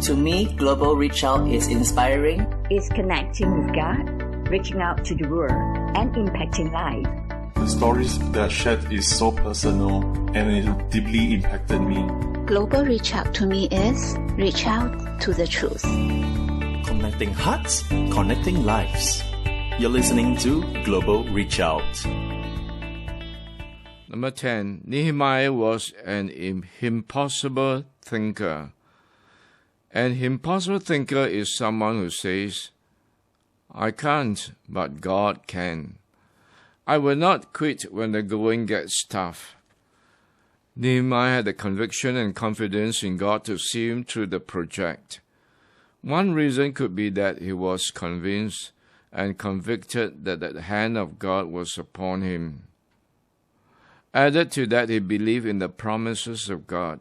To me, Global Reach Out is inspiring. It's connecting with God, reaching out to the world, and impacting life. The stories that shared is so personal and it deeply impacted me. Global Reach Out to me is reach out to the truth. Connecting hearts, connecting lives. You're listening to Global Reach Out. Number 10, Nehemiah was an impossible thinker. An impossible thinker is someone who says, I can't, but God can. I will not quit when the going gets tough. Nehemiah had the conviction and confidence in God to see him through the project. One reason could be that he was convinced and convicted that the hand of God was upon him. Added to that, he believed in the promises of God.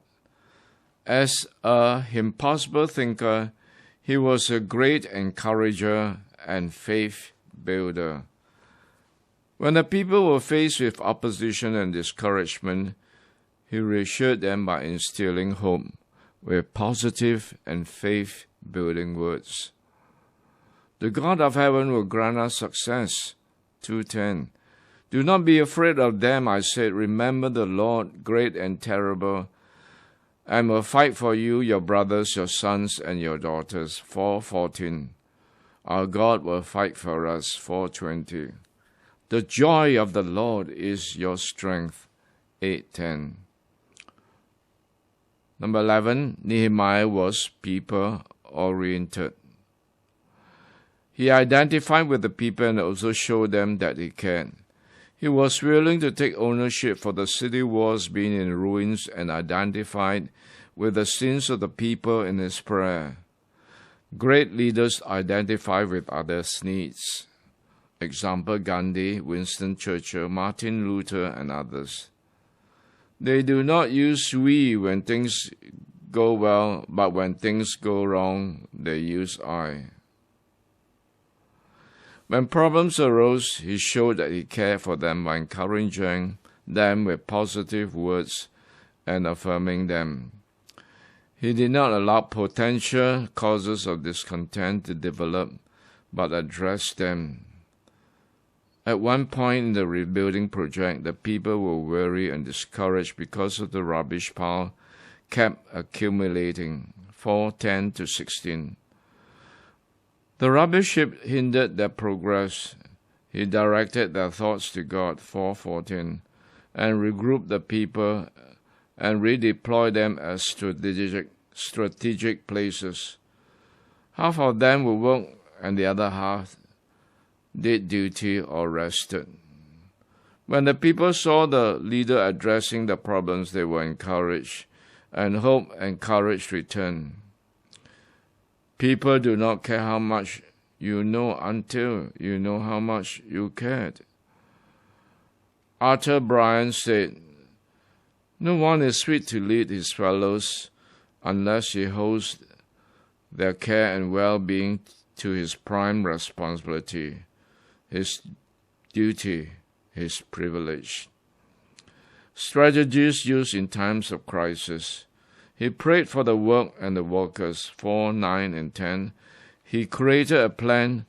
As a impossible thinker, he was a great encourager and faith builder. When the people were faced with opposition and discouragement, he reassured them by instilling hope with positive and faith-building words. The God of heaven will grant us success. 2:10. Do not be afraid of them, I said. Remember the Lord, great and terrible, and will fight for you, your brothers, your sons, and your daughters. 4:14. Our God will fight for us. 4:20. The joy of the Lord is your strength. 8:10. Number 11, Nehemiah was people-oriented. He identified with the people and also showed them that he cared. He was willing to take ownership for the city walls being in ruins and identified with the sins of the people in his prayer. Great leaders identify with others' needs. Example, Gandhi, Winston Churchill, Martin Luther, and others. They do not use we when things go well, but when things go wrong, they use I. When problems arose, he showed that he cared for them by encouraging them with positive words and affirming them. He did not allow potential causes of discontent to develop, but addressed them. At one point in the rebuilding project, the people were weary and discouraged because of the rubbish pile kept accumulating. 4:10-16. The rubbish heap hindered their progress. He directed their thoughts to God, 4:14, and regrouped the people and redeployed them as strategic places. Half of them would work and the other half did duty or rested. When the people saw the leader addressing the problems, they were encouraged, and hope and courage returned. People do not care how much you know until you know how much you cared. Arthur Bryan said, no one is fit to lead his fellows unless he holds their care and well-being to his prime responsibility, his duty, his privilege. Strategies used in times of crisis. He prayed for the work and the workers, 4:9 and 10. He created a plan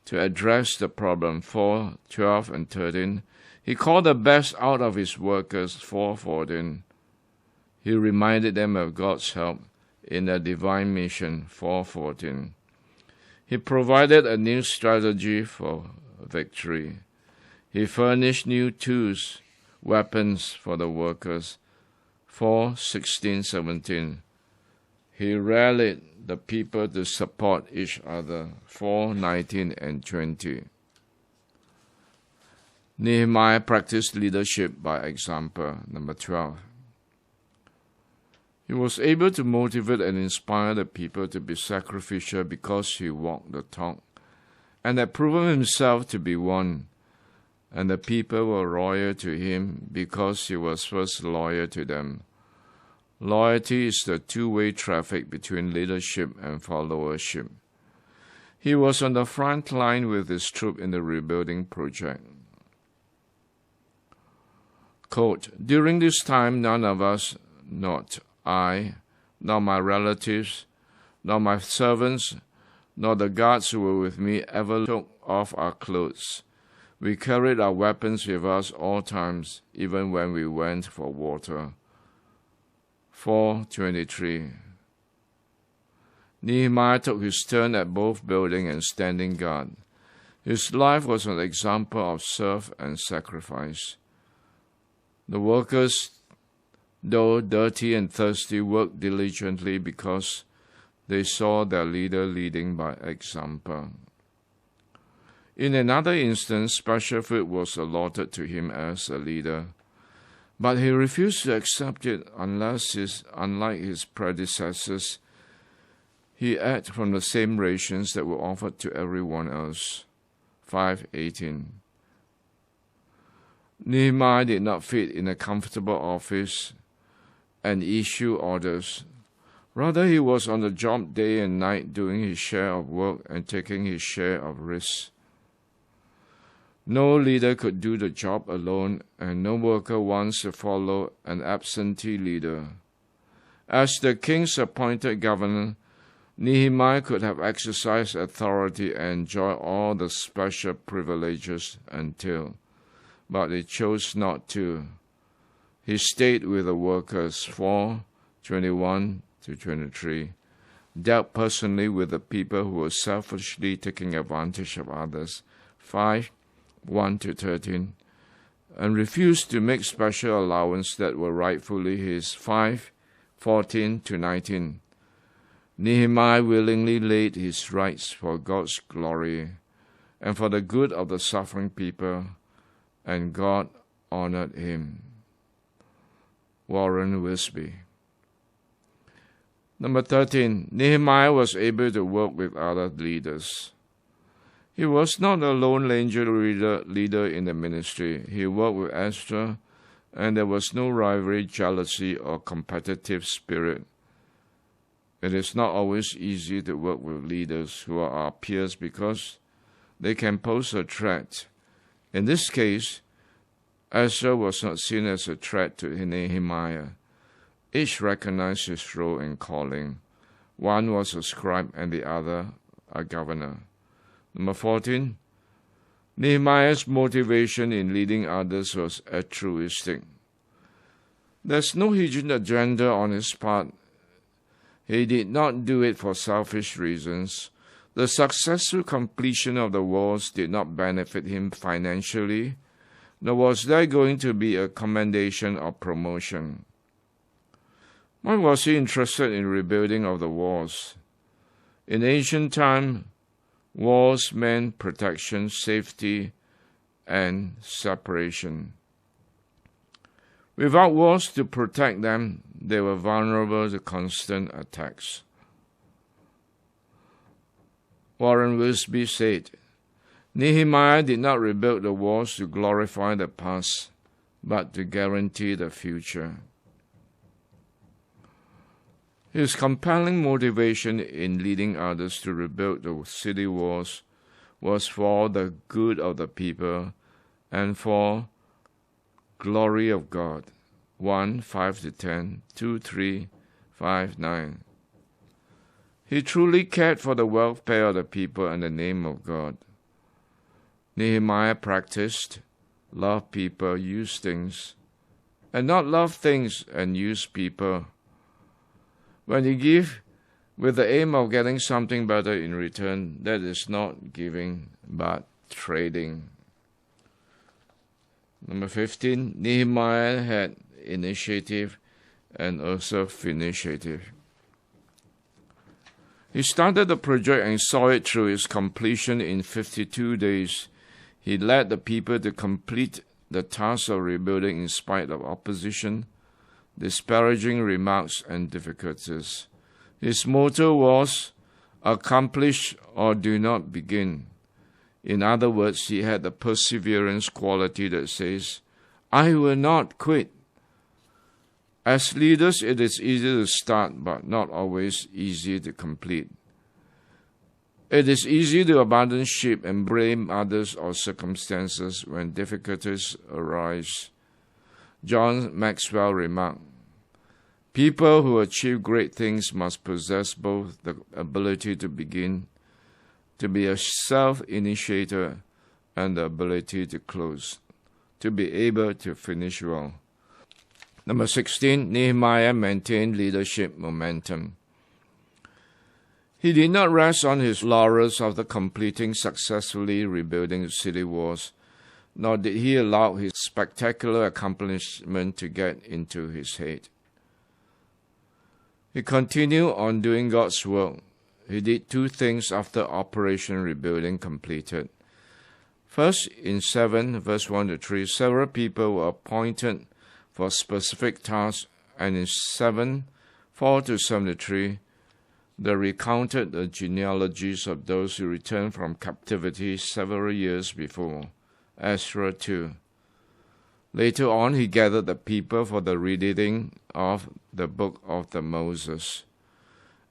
to address the problem, 4:12 and 13. He called the best out of his workers, 4:14. He reminded them of God's help in their divine mission, 4:14. He provided a new strategy for victory. He furnished new tools, weapons for the workers, 4:16-17. He rallied the people to support each other, 4:19 and 20. Nehemiah practiced leadership by example, number 12. He was able to motivate and inspire the people to be sacrificial because he walked the talk and had proven himself to be one. And the people were loyal to him because he was first loyal to them. Loyalty is the two-way traffic between leadership and followership. He was on the front line with his troop in the rebuilding project. Quote, during this time, none of us, not I, nor my relatives, nor my servants, nor the guards who were with me ever took off our clothes. We carried our weapons with us all times, even when we went for water. 4:23. Nehemiah took his turn at both building and standing guard. His life was an example of serve and sacrifice. The workers, though dirty and thirsty, worked diligently because they saw their leader leading by example. In another instance, special food was allotted to him as a leader, but he refused to accept it unless, unlike his predecessors, he ate from the same rations that were offered to everyone else. 5:18. Nehemiah did not fit in a comfortable office and issue orders. Rather, he was on the job day and night, doing his share of work and taking his share of risks. No leader could do the job alone, and no worker wants to follow an absentee leader. As the king's appointed governor, Nehemiah could have exercised authority and enjoyed all the special privileges but he chose not to. He stayed with the workers. 4:21-23. Dealt personally with the people who were selfishly taking advantage of others. 5:1-13. And refused to make special allowance that were rightfully his. 5:14-19. Nehemiah willingly laid his rights for God's glory and for the good of the suffering people, and God honored him. Warren Wiersbe. Number 13. Nehemiah was able to work with other leaders. He was not a lone ranger leader in the ministry. He worked with Ezra, and there was no rivalry, jealousy, or competitive spirit. It is not always easy to work with leaders who are our peers because they can pose a threat. In this case, Ezra was not seen as a threat to Nehemiah. Each recognized his role and calling. One was a scribe and the other a governor. Number 14. Nehemiah's motivation in leading others was altruistic. There's no hidden agenda on his part. He did not do it for selfish reasons. The successful completion of the walls did not benefit him financially, nor was there going to be a commendation or promotion. Why was he interested in rebuilding of the walls? In ancient time, walls meant protection, safety, and separation. Without walls to protect them, they were vulnerable to constant attacks. Warren Wiersbe said, Nehemiah did not rebuild the walls to glorify the past, but to guarantee the future. His compelling motivation in leading others to rebuild the city walls was for the good of the people and for glory of God. 1:5-10, 2:3, 5:9. He truly cared for the welfare of the people and the name of God. Nehemiah practiced love people, use things, and not love things and use people. When you give with the aim of getting something better in return, that is not giving but trading. Number 15, Nehemiah had initiative and also finitiative. He started the project and saw it through its completion in 52 days. He led the people to complete the task of rebuilding in spite of opposition, disparaging remarks, and difficulties. His motto was, accomplish or do not begin. In other words, he had the perseverance quality that says, I will not quit. As leaders, it is easy to start, but not always easy to complete. It is easy to abandon ship and blame others or circumstances when difficulties arise. John Maxwell remarked, People who achieve great things must possess both the ability to begin, to be a self-initiator, and the ability to close, to be able to finish well. Number 16, Nehemiah maintained leadership momentum. He did not rest on his laurels after completing successfully rebuilding the city walls, nor did he allow his spectacular accomplishment to get into his head. He continued on doing God's work. He did two things after Operation Rebuilding completed. First, in 7, verse 1 to 3, several people were appointed for specific tasks, and in 7, 4 to 73, they recounted the genealogies of those who returned from captivity several years before. Ezra 2. Later on, he gathered the people for the reading of the book of the Moses.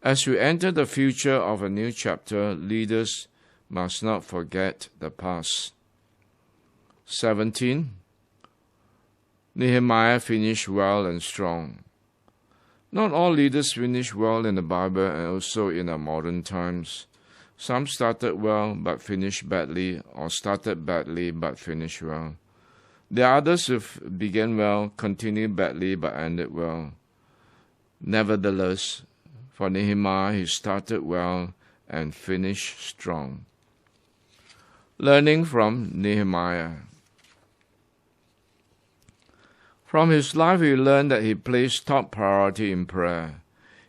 As we enter the future of a new chapter, leaders must not forget the past. 17. Nehemiah finished well and strong. Not all leaders finish well in the Bible and also in our modern times. Some started well but finished badly, or started badly but finished well. There are others who began well, continued badly but ended well. Nevertheless, for Nehemiah, he started well and finished strong. Learning from Nehemiah. From his life, we learned that he placed top priority in prayer.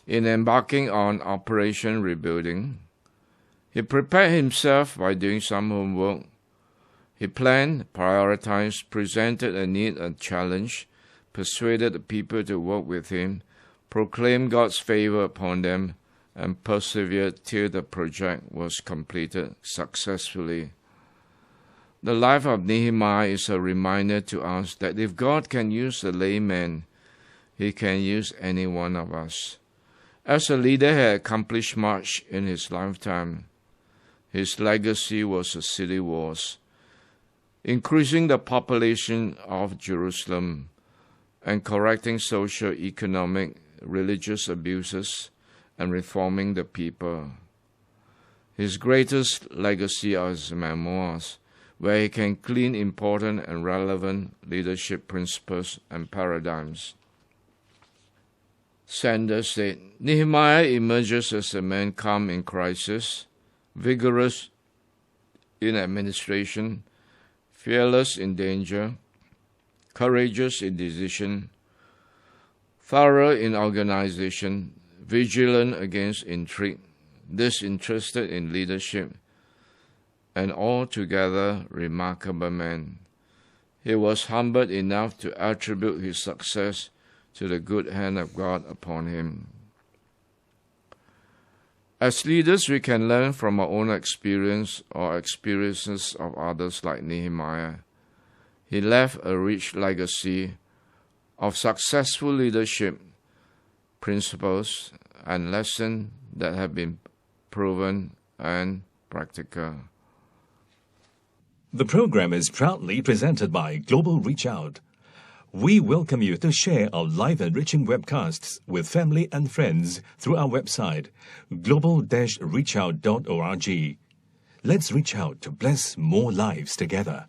In embarking on Operation Rebuilding, he prepared himself by doing some homework. He planned, prioritized, presented a need and challenge, persuaded the people to work with him, proclaimed God's favor upon them, and persevered till the project was completed successfully. The life of Nehemiah is a reminder to us that if God can use a layman, he can use any one of us. As a leader, he had accomplished much in his lifetime. His legacy was the city walls, increasing the population of Jerusalem and correcting social, economic, religious abuses and reforming the people. His greatest legacy are his memoirs, where he can glean important and relevant leadership principles and paradigms. Sanders said, Nehemiah emerges as a man calm in crisis, vigorous in administration, fearless in danger, courageous in decision, thorough in organization, vigilant against intrigue, disinterested in leadership, and altogether remarkable man. He was humbled enough to attribute his success to the good hand of God upon him. As leaders, we can learn from our own experience or experiences of others like Nehemiah. He left a rich legacy of successful leadership principles and lessons that have been proven and practical. The program is proudly presented by Global Reach Out. We welcome you to share our live enriching webcasts with family and friends through our website, global-reachout.org. Let's reach out to bless more lives together.